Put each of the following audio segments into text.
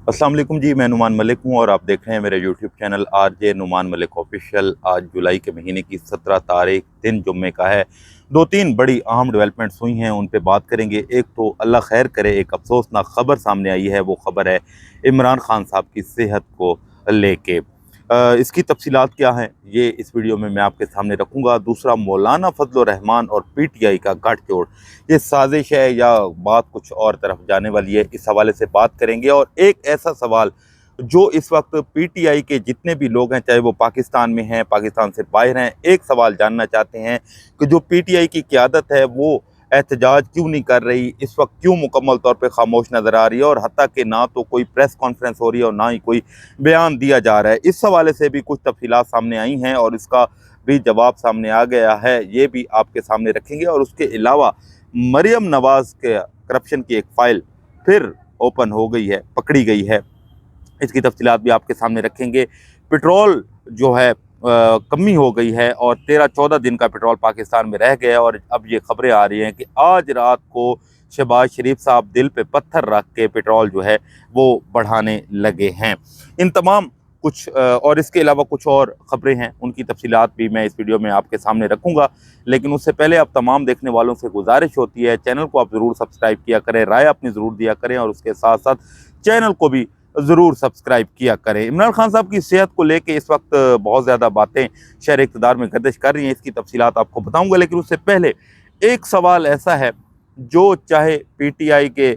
अस्सलाम वालेकुम जी, मैं नुमान मलिक हूँ और आप देख रहे हैं मेरा YouTube channel RJ Numan Malik official. आज जुलाई के महीने की 17 तारीख दिन जुम्मे का है। दो तीन बड़ी अहम डेवलपमेंट्स हुई हैं, उन पे बात करेंगे। एक तो अल्लाह खैर करे, एक अफसोसनाक खबर सामने आई है। वो खबर है इमरान खान साहब की सेहत को लेके। इसकी तफसीलात क्या हैं, ये इस वीडियो में मैं आपके सामने रखूँगा। दूसरा, मौलाना फजल रहमान और PTI का गठजोड़, ये साजिश है या बात कुछ और तरफ जाने वाली है, इस हवाले से बात करेंगे। और एक ऐसा सवाल जो इस वक्त PTI के जितने भी लोग हैं, चाहे वो पाकिस्तान में हैं, पाकिस्तान से बाहर हैं, एक सवाल जानना चाहते हैं कि जो PTI की क़यादत है वो एहतजाज क्यों नहीं कर रही, इस वक्त क्यों मुकम्मल तौर पे खामोश नज़र आ रही है, और हत्ता कि ना तो कोई प्रेस कॉन्फ्रेंस हो रही है और ना ही कोई बयान दिया जा रहा है। इस हवाले से भी कुछ तफसीलात सामने आई हैं और इसका भी जवाब सामने आ गया है, ये भी आपके सामने रखेंगे। और उसके अलावा मरियम नवाज़ के करप्शन की एक फ़ाइल फिर ओपन हो गई है, पकड़ी गई है, इसकी तफसीलात भी आपके सामने रखेंगे। पेट्रोल जो है कमी हो गई है और 13-14 दिन का पेट्रोल पाकिस्तान में रह गया, और अब ये खबरें आ रही हैं कि आज रात को शहबाज शरीफ साहब दिल पे पत्थर रख के पेट्रोल जो है वो बढ़ाने लगे हैं। इन तमाम कुछ और इसके अलावा कुछ और ख़बरें हैं, उनकी तफसीलात भी मैं इस वीडियो में आपके सामने रखूँगा। लेकिन उससे पहले अब तमाम देखने वालों से गुजारिश होती है, चैनल को आप ज़रूर सब्सक्राइब किया करें, राय अपनी ज़रूर दिया करें, और उसके साथ साथ चैनल को भी ज़रूर सब्सक्राइब किया करें। इमरान खान साहब की सेहत को लेके इस वक्त बहुत ज़्यादा बातें शहर इक़्तिदार में गर्दिश कर रही हैं, इसकी तफसीलात आपको बताऊँगा। लेकिन उससे पहले एक सवाल ऐसा है जो चाहे PTI के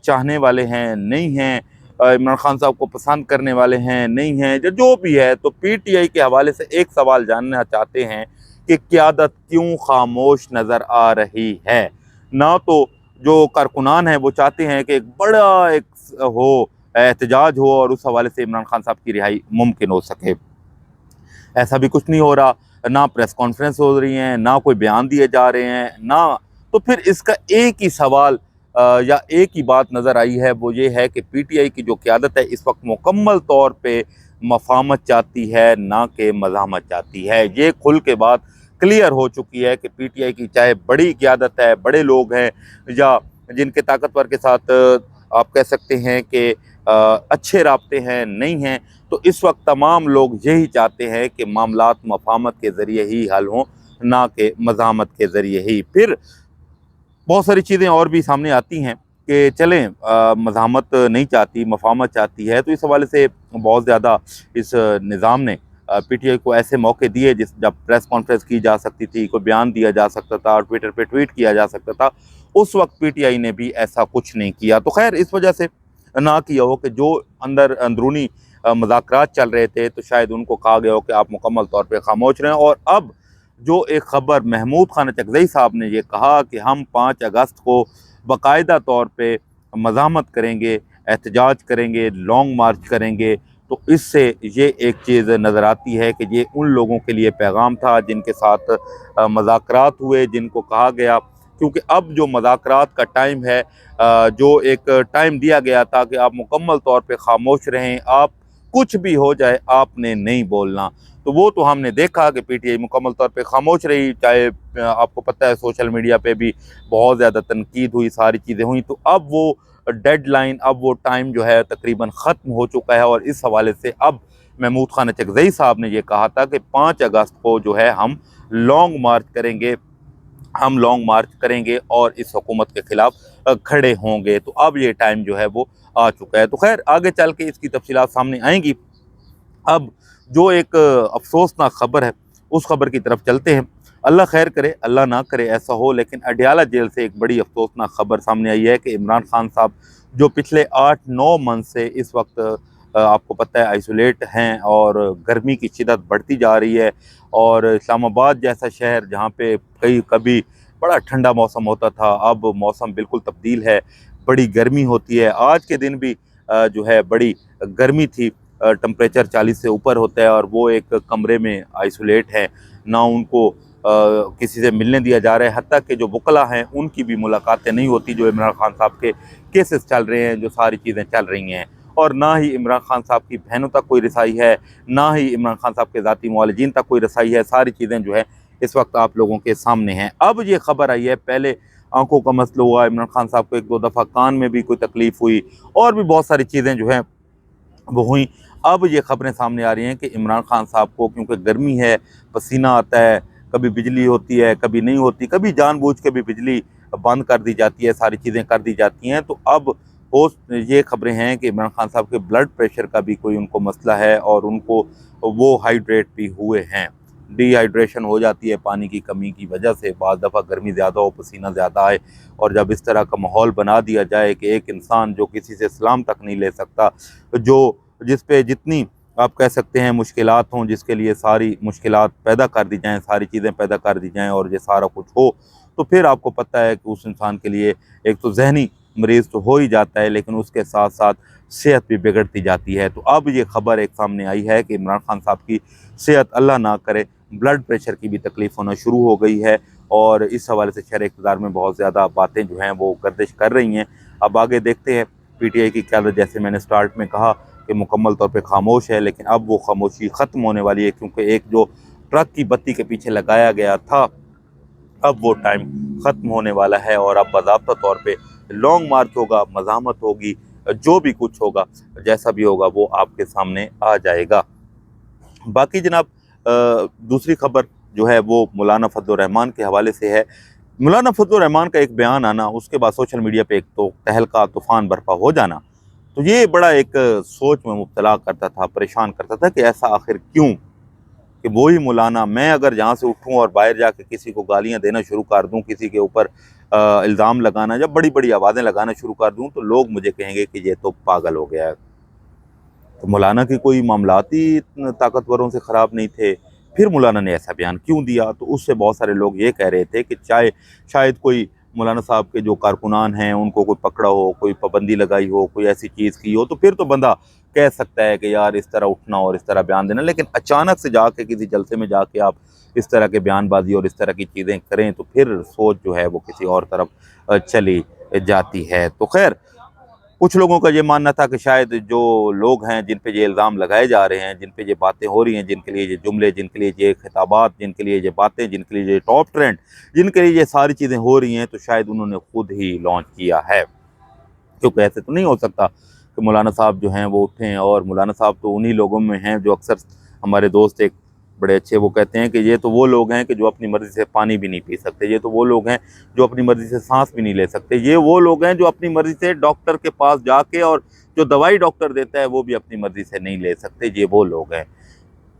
चाहने वाले हैं, नहीं हैं, इमरान खान साहब को पसंद करने वाले हैं, नहीं हैं, जो भी है, तो PTI के हवाले से एक सवाल जानना चाहते हैं कि क़यादत क्यों खामोश नज़र आ रही है। ना तो जो कारकुनान हैं वो चाहते हैं कि एक बड़ा एक हो, एहतजाज हो और उस हवाले से इमरान खान साहब की रिहाई मुमकिन हो सके, ऐसा भी कुछ नहीं हो रहा। ना प्रेस कॉन्फ्रेंस हो रही हैं, ना कोई बयान दिए जा रहे हैं, ना तो फिर इसका एक ही सवाल या एक ही बात नज़र आई है, वो ये है कि PTI की जो क़यादत है इस वक्त मुकम्मल तौर पे मफ़ाहमत चाहती है, ना कि मज़ाहमत चाहती है। ये खुल के बात क्लियर हो चुकी है कि PTI की चाहे बड़ी क़यादत है, बड़े लोग हैं, या जिनके ताकतवर के साथ आप कह सकते हैं कि अच्छे राब्ते हैं, नहीं हैं, तो इस वक्त तमाम लोग यही चाहते हैं कि मामलात मफ़ाहमत के ज़रिए ही हल हों, ना कि मज़ाहमत के ज़रिए ही। फिर बहुत सारी चीज़ें और भी सामने आती हैं कि चलें, मज़ाहमत नहीं चाहती, मफ़ाहमत चाहती है, तो इस हवाले से बहुत ज़्यादा इस निज़ाम ने PTI को ऐसे मौके दिए जब प्रेस कॉन्फ्रेंस की जा सकती थी, कोई बयान दिया जा सकता था, ट्विटर पे ट्वीट किया जा सकता था। उस वक्त PTI ने भी ऐसा कुछ नहीं किया। तो खैर, इस वजह से ना किया हो कि जो अंदरूनी मुज़ाकरात चल रहे थे, तो शायद उनको कहा गया हो कि आप मुकम्मल तौर पे खामोश रहें। और अब जो एक ख़बर महमूद खान चकज़ई साहब ने ये कहा कि हम 5 अगस्त को बाकायदा तौर पे मज़ाहमत करेंगे, एहतजाज करेंगे, लॉन्ग मार्च करेंगे, तो इससे ये एक चीज़ नज़र आती है कि ये उन लोगों के लिए पैगाम था जिनके साथ मुज़ाकरात हुए, जिनको कहा गया, क्योंकि अब जो मुज़ाकरात का टाइम है, जो एक टाइम दिया गया था कि आप मुकम्मल तौर पे खामोश रहें, आप कुछ भी हो जाए आपने नहीं बोलना, तो वो तो हमने देखा कि PTI मुकम्मल तौर पे खामोश रही। चाहे आपको पता है सोशल मीडिया पे भी बहुत ज़्यादा तनकीद हुई, सारी चीज़ें हुई। तो अब वो डेडलाइन, अब वो टाइम जो है तकरीबन ख़त्म हो चुका है, और इस हवाले से अब महमूद खान चकज़ई साहब ने ये कहा था कि 5 अगस्त को जो है हम लॉन्ग मार्च करेंगे, हम लॉन्ग मार्च करेंगे और इस हुकूमत के ख़िलाफ़ खड़े होंगे। तो अब ये टाइम जो है वो आ चुका है। तो खैर, आगे चल के इसकी तफसीलात सामने आएँगी। अब जो एक अफ़सोसनाक ख़बर है, उस ख़बर की तरफ चलते हैं। अल्लाह खैर करे, अल्लाह ना करे ऐसा हो, लेकिन अडयाला जेल से एक बड़ी अफ़सोसनाक ख़बर सामने आई है कि इमरान खान साहब जो पिछले 8-9 मंथ से इस वक्त आपको पता है आइसोलेट हैं, और गर्मी की शिद्दत बढ़ती जा रही है। और इस्लामाबाद जैसा शहर जहाँ पे कभी बड़ा ठंडा मौसम होता था, अब मौसम बिल्कुल तब्दील है, बड़ी गर्मी होती है। आज के दिन भी जो है बड़ी गर्मी थी, टेम्परेचर 40 से ऊपर होता है, और वो एक कमरे में आइसोलेट हैं, ना उनको किसी से मिलने दिया जा रहा है, हत्ता कि जो वकला हैं उनकी भी मुलाकातें नहीं होती। जो इमरान खान साहब के केसेस चल रहे हैं, जो सारी चीज़ें चल रही हैं, और ना ही इमरान खान साहब की बहनों तक कोई रसाई है, ना ही इमरान खान साहब के ज़ाती मुआलिजीन तक कोई रसाई है। सारी चीज़ें जो है इस वक्त आप लोगों के सामने हैं। अब ये खबर आई है, पहले आंखों का मसला हुआ, इमरान खान साहब को एक दो दफ़ा कान में भी कोई तकलीफ़ हुई, और भी बहुत सारी चीज़ें जो हैं वो हुई। अब ये खबरें सामने आ रही हैं कि इमरान खान साहब को, क्योंकि गर्मी है, पसीना आता है, कभी बिजली होती है, कभी नहीं होती, कभी जानबूझ के भी बिजली बंद कर दी जाती है, सारी चीज़ें कर दी जाती हैं। तो अब हो ये खबरें हैं कि इमरान खान साहब के ब्लड प्रेशर का भी कोई उनको मसला है, और उनको वो हाइड्रेट भी हुए हैं। डिहाइड्रेशन हो जाती है पानी की कमी की वजह से, बाद दफ़ा गर्मी ज़्यादा हो, पसीना ज़्यादा आए, और जब इस तरह का माहौल बना दिया जाए कि एक इंसान जो किसी से सलाम तक नहीं ले सकता, जो जिस पे जितनी आप कह सकते हैं मुश्किलात हों, जिसके लिए सारी मुश्किलात पैदा कर दी जाएँ, सारी चीज़ें पैदा कर दी जाएँ, और ये सारा कुछ हो, तो फिर आपको पता है कि उस इंसान के लिए एक तो ज़हनी मरीज़ तो हो ही जाता है, लेकिन उसके साथ-साथ सेहत भी बिगड़ती जाती है। तो अब ये खबर एक सामने आई है कि इमरान खान साहब की सेहत अल्लाह ना करे, ब्लड प्रेशर की भी तकलीफ़ होना शुरू हो गई है, और इस हवाले से शहर इक़्तिदार में बहुत ज़्यादा बातें जो हैं वो गर्दिश कर रही हैं। अब आगे देखते हैं पीटीआई की क़यादत, जैसे मैंने स्टार्ट में कहा कि मुकम्मल तौर पे खामोश है, लेकिन अब वो खामोशी ख़त्म होने वाली है, क्योंकि एक जो ट्रक की बत्ती के पीछे लगाया गया था, अब वो टाइम ख़त्म होने वाला है, और अब बाज़ाब्ता तौर पे लॉन्ग मार्च होगा, मज़ाहमत होगी, जो भी कुछ होगा, जैसा भी होगा वो आपके सामने आ जाएगा। बाकी जनाब, दूसरी खबर जो है वो मौलाना फजल रहमान के हवाले से है। मौलाना फजल रहमान का एक बयान आना, उसके बाद सोशल मीडिया पे एक तो तहलका तूफ़ान बर्पा हो जाना, तो ये बड़ा एक सोच में मुब्तला करता था, परेशान करता था कि ऐसा आखिर क्यों, कि वही मौलाना, मैं अगर यहाँ से उठूँ और बाहर जाके किसी को गालियाँ देना शुरू कर दूँ, किसी के ऊपर इल्ज़ाम लगाना, जब बड़ी बड़ी आवाज़ें लगाना शुरू कर दूँ, तो लोग मुझे कहेंगे कि ये तो पागल हो गया है। तो मौलाना की कोई मामलात ही ताकतवरों से ख़राब नहीं थे, फिर मौलाना ने ऐसा बयान क्यों दिया? तो उससे बहुत सारे लोग ये कह रहे थे कि शायद कोई मौलाना साहब के जो कारकुनान हैं उनको कोई पकड़ा हो, कोई पाबंदी लगाई हो, कोई ऐसी चीज़ की हो, तो फिर तो बंदा कह सकता है कि यार इस तरह उठना और इस तरह बयान देना। लेकिन अचानक से जाके किसी जलसे में जाके आप इस तरह के बयानबाजी और इस तरह की चीज़ें करें, तो फिर सोच जो है वो किसी और तरफ चली जाती है। तो खैर, कुछ लोगों का ये मानना था कि शायद जो लोग हैं जिन पे ये इल्ज़ाम लगाए जा रहे हैं, जिन पे ये बातें हो रही हैं, जिनके लिए ये जुमले, जिनके लिए ये खिताबात, जिनके लिए ये बातें, जिनके लिए ये टॉप ट्रेंड, जिनके लिए ये सारी चीज़ें हो रही हैं, तो शायद उन्होंने खुद ही लॉन्च किया है। क्योंकि ऐसे तो नहीं हो सकता कि मौलाना साहब जो हैं वो उठें, और मौलाना साहब तो उन्हीं लोगों में हैं जो अक्सर, हमारे दोस्त एक बड़े अच्छे वो कहते हैं कि ये तो वो लोग हैं कि जो अपनी मर्ज़ी से पानी भी नहीं पी सकते, ये तो वो लोग हैं जो अपनी मर्ज़ी से सांस भी नहीं ले सकते, ये वो लोग हैं जो अपनी मर्ज़ी से डॉक्टर के पास जाके, और जो दवाई डॉक्टर देता है वो भी अपनी मर्ज़ी से नहीं ले सकते, ये वो लोग हैं।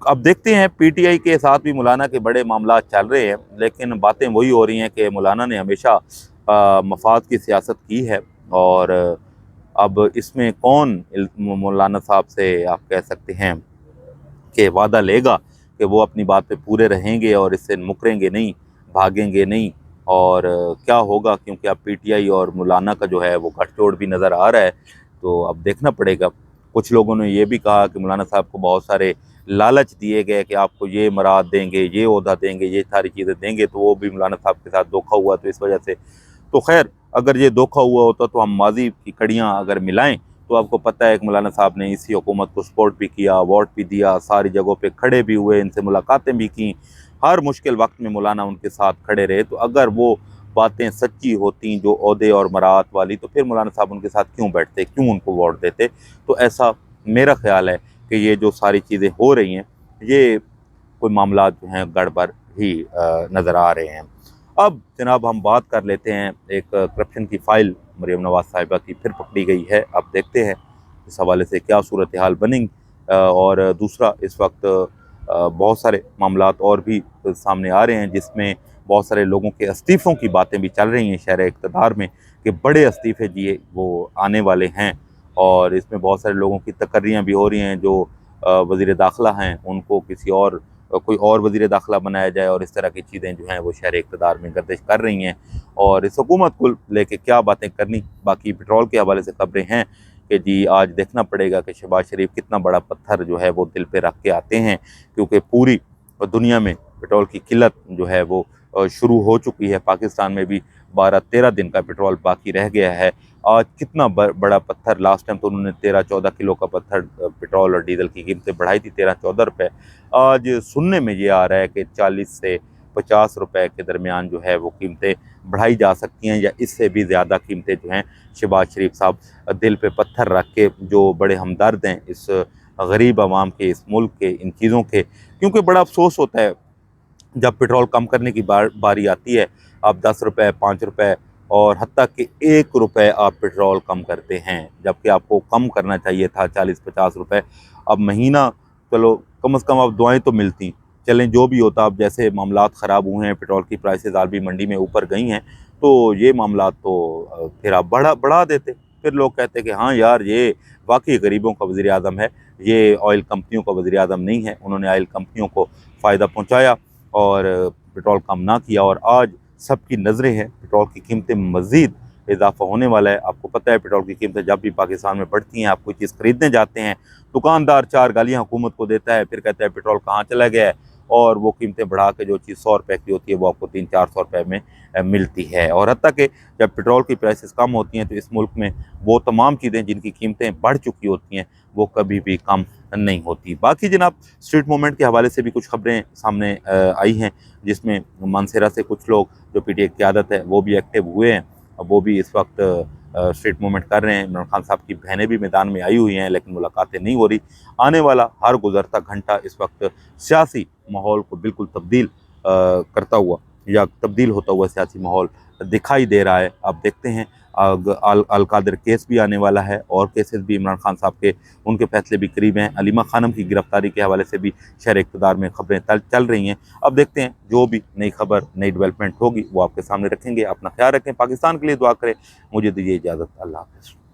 अब देखते हैं, पीटीआई के साथ भी मौलाना के बड़े मामला चल रहे हैं, लेकिन बातें वही हो रही हैं कि मौलाना ने हमेशा मफाद की सियासत की है, और अब इसमें कौन मौलाना साहब से आप कह सकते हैं कि वादा लेगा कि वो अपनी बात पे पूरे रहेंगे और इससे मुकरेंगे नहीं, भागेंगे नहीं, और क्या होगा, क्योंकि अब पीटीआई और मौलाना का जो है वो गठजोड़ भी नज़र आ रहा है, तो अब देखना पड़ेगा। कुछ लोगों ने ये भी कहा कि मौलाना साहब को बहुत सारे लालच दिए गए कि आपको ये मराद देंगे, ये ओहदा देंगे, ये सारी चीज़ें देंगे, तो वो भी मौलाना साहब के साथ धोखा हुआ, तो इस वजह से, तो खैर, अगर ये धोखा हुआ होता तो हम माजी की कड़ियाँ अगर मिलाएं, तो आपको पता है कि मौलाना साहब ने इसी हुकूमत को सपोर्ट भी किया, अवार्ड भी दिया, सारी जगहों पे खड़े भी हुए, इनसे मुलाकातें भी की, हर मुश्किल वक्त में मौलाना उनके साथ खड़े रहे। तो अगर वो बातें सच्ची होती जो ओहदे और मरात वाली, तो फिर मौलाना साहब उनके साथ क्यों बैठते, क्यों उनको वोट देते? तो ऐसा मेरा ख्याल है कि ये जो सारी चीज़ें हो रही हैं, ये कोई मामला जो हैं गड़बड़ ही नज़र आ रहे हैं। अब जनाब हम बात कर लेते हैं, एक करप्शन की फ़ाइल मरीम नवाज़ साहिबा की फिर पकड़ी गई है। अब देखते हैं इस हवाले से क्या सूरत हाल बनेंगी, और दूसरा, इस वक्त बहुत सारे मामलात और भी सामने आ रहे हैं, जिसमें बहुत सारे लोगों के इस्तीफ़ों की बातें भी चल रही हैं शहर इक़्तिदार में, कि बड़े इस्तीफ़े दिए वो आने वाले हैं, और इसमें बहुत सारे लोगों की तकर्रियाँ भी हो रही हैं, जो वज़ीर दाखिला हैं उनको किसी और कोई और वज़ीर दाखिला बनाया जाए, और इस तरह की चीज़ें जो हैं वो शहर इक़्तिदार में गर्दिश कर रही हैं, और इस हुकूमत को लेके क्या बातें करनी। बाकी पेट्रोल के हवाले से खबरें हैं कि जी आज देखना पड़ेगा कि शहबाज शरीफ कितना बड़ा पत्थर जो है वो दिल पे रख के आते हैं, क्योंकि पूरी दुनिया में पेट्रोल की किल्लत जो है वो शुरू हो चुकी है। पाकिस्तान में भी 12-13 दिन का पेट्रोल बाकी रह गया है। आज कितना बड़ा पत्थर, लास्ट टाइम तो उन्होंने 13-14 किलो का पत्थर, पेट्रोल और डीजल की कीमतें बढ़ाई थी 13-14 रुपये। आज सुनने में ये आ रहा है कि 40 से 50 रुपए के दरमियान जो है वो कीमतें बढ़ाई जा सकती हैं, या इससे भी ज़्यादा कीमतें जो हैं शहबाज शरीफ साहब दिल पे पत्थर रख के, जो बड़े हमदर्द हैं इस गरीब आवाम के, इस मुल्क के, इन चीज़ों के, क्योंकि बड़ा अफसोस होता है जब पेट्रोल कम करने की बारी आती है, आप 10 रुपए, 5 रुपए और हत्ता कि 1 रुपए आप पेट्रोल कम करते हैं, जबकि आपको कम करना चाहिए था 40-50 रुपए। अब महीना, चलो कम से कम अब दुआएं तो मिलती, चलें जो भी होता। अब जैसे मामलात ख़राब हुए हैं, पेट्रोल की प्राइसेस आलमी मंडी में ऊपर गई हैं, तो ये मामलात तो फिर आप बढ़ा देते। फिर लोग कहते कि हाँ यार, ये वाकई गरीबों का वज़ीर आज़म है, ये ऑयल कंपनियों का वज़ीर आज़म नहीं है। उन्होंने ऑयल कंपनियों को फ़ायदा पहुँचाया और पेट्रोल कम ना किया, और आज सबकी नज़रें हैं पेट्रोल की कीमतें मज़ीद इजाफा होने वाला है। आपको पता है पेट्रोल की कीमतें जब भी पाकिस्तान में बढ़ती हैं, आप कोई चीज़ ख़रीदने जाते हैं, दुकानदार 4 गालियाँ हुकूमत को देता है, फिर कहता है पेट्रोल कहाँ चला गया है, और वो कीमतें बढ़ा के जो चीज़ 100 रुपए की होती है वो आपको 300-400 रुपए में मिलती है। और हत्ता कि जब पेट्रोल की प्राइसेस कम होती हैं तो इस मुल्क में वो तमाम चीज़ें जिनकी कीमतें बढ़ चुकी होती हैं वो कभी भी कम नहीं होती। बाकी जनाब, स्ट्रीट मूवमेंट के हवाले से भी कुछ खबरें सामने आई हैं, जिसमें मानसरा से कुछ लोग जो पीटीआई की क़यादत है वो भी एक्टिव हुए हैं। वो भी इस वक्त स्ट्रीट मूवमेंट कर रहे हैं। इमरान खान साहब की बहनें भी मैदान में आई हुई हैं, लेकिन मुलाकातें नहीं हो रही। आने वाला हर गुज़रता घंटा इस वक्त सियासी माहौल को बिल्कुल तब्दील करता हुआ, या तब्दील होता हुआ सियासी माहौल दिखाई दे रहा है। अब देखते हैं, अल-कादर केस भी आने वाला है, और केसेस भी इमरान खान साहब के, उनके फैसले भी करीब हैं। अलीमा खानम की गिरफ्तारी के हवाले से भी शहर इक़्तिदार में खबरें चल रही हैं। अब देखते हैं, जो भी नई खबर, नई डेवलपमेंट होगी वो आपके सामने रखेंगे। अपना ख्याल रखें, पाकिस्तान के लिए दुआ करें। मुझे दीजिए इजाज़त, अल्लाह हाफ़िज़।